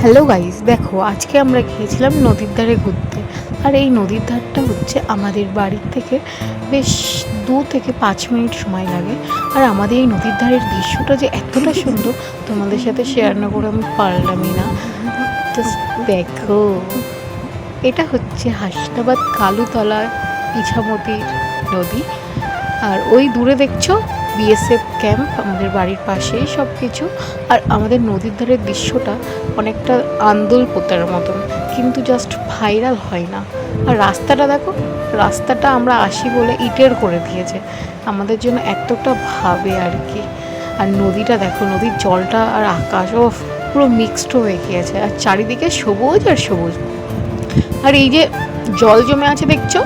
Hello guys, দেখো আজকে আমরা গিয়েছিলাম নদীর ধারে ঘুরতে। আর এই নদীর ধারটা হচ্ছে আমাদের বাড়ির থেকে বেশ 2 থেকে 5 মিনিট সময় লাগে। আর আমাদের এই নদীর ধারের দৃশ্যটা যে এতটা সুন্দর, তোমাদের সাথে শেয়ার না করে আমি পারলামই না। তো দেখো, এটা হচ্ছে হাসনাবাদ কালুতলা ইছামতির নদী। আর ওই দূরে দেখছো বিএসএফ ক্যাম্প, আমাদের বাড়ির পাশেই সব কিছু। আর আমাদের নদীর ধারের দৃশ্যটা অনেকটা আন্দোল পোতার মতন, কিন্তু জাস্ট ভাইরাল হয় না। আর রাস্তাটা দেখো, রাস্তাটা আমরা আসি বলে ইটের করে দিয়েছে, আমাদের জন্য এতটা ভাবে আর কি। আর নদীটা দেখো, নদীর জলটা আর আকাশ ও পুরো মিক্সড হয়ে গিয়েছে, আর চারিদিকে সবুজ আর সবুজ। আর এই যে জল জমে আছে দেখছো,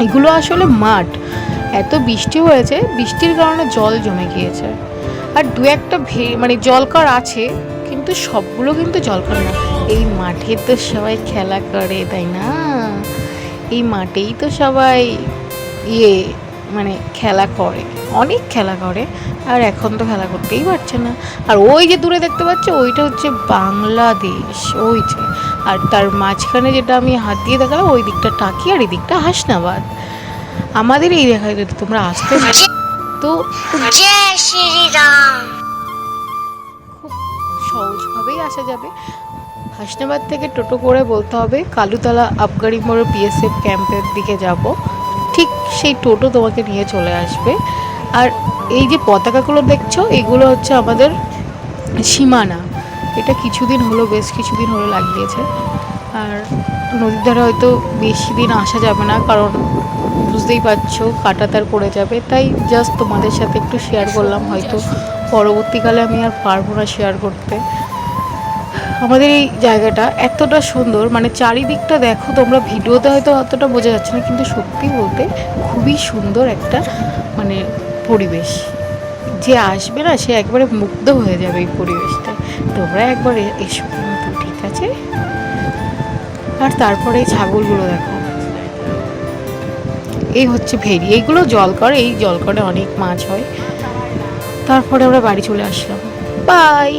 এগুলো আসলে মাঠ। এত বৃষ্টি হয়েছে, বৃষ্টির কারণে জল জমে গিয়েছে। আর দু একটা মানে জলকার আছে, কিন্তু সবগুলো কিন্তু জলকার না। এই মাঠে তো সবাই খেলা করে, তাই না? এই মাঠেই তো সবাই ইয়ে মানে খেলা করে, অনেক খেলা করে। আর এখন তো খেলা করতেই পারছে না। আর ওই যে দূরে দেখতে পাচ্ছ, ওইটা হচ্ছে বাংলাদেশ, ওই যে। আর তার মাঝখানে যেটা আমি হাত দিয়ে দেখালাম, ওই দিকটা টাকি আর এই দিকটা হাসনাবাদ। আমাদের এই জায়গায় যদি তোমরা আসতে তো খুব সহজভাবেই আসা যাবে। হাসনাবাদ থেকে টোটো করে বলতে হবে কালুতলা আবগারি মোড় বিএসএফ ক্যাম্পের দিকে যাব, ঠিক সেই টোটো তোমাকে নিয়ে চলে আসবে। আর এই যে পতাকাগুলো দেখছো, এগুলো হচ্ছে আমাদের সীমানা। এটা কিছুদিন হলো, বেশ কিছুদিন হলো লাগিয়েছে। আর নদীর ধারে হয়তো বেশি দিন আসা যাবে না, কারণ বুঝতেই পারছো কাঁটাতার পড়ে যাবে। তাই জাস্ট তোমাদের সাথে একটু শেয়ার করলাম, হয়তো পরবর্তীকালে আমি আর পারবো না শেয়ার করতে। আমাদের এই জায়গাটা এতটা সুন্দর, মানে চারিদিকটা দেখো তোমরা, ভিডিওতে হয়তো অতটা বোঝা যাচ্ছে না, কিন্তু সত্যি বলতে খুবই সুন্দর একটা মানে পরিবেশ। যে আসবে না, সে একবারে মুগ্ধ হয়ে যাবে এই পরিবেশটা। তোমরা একবার এসো কিন্তু, ঠিক আছে? আর তারপরে এই ছাগলগুলো দেখো, এই হচ্ছে ভেরি, এইগুলো জলকর, এই জলকরে অনেক মাছ হয়। তারপরে আমরা বাড়ি চলে আসলাম। বাই।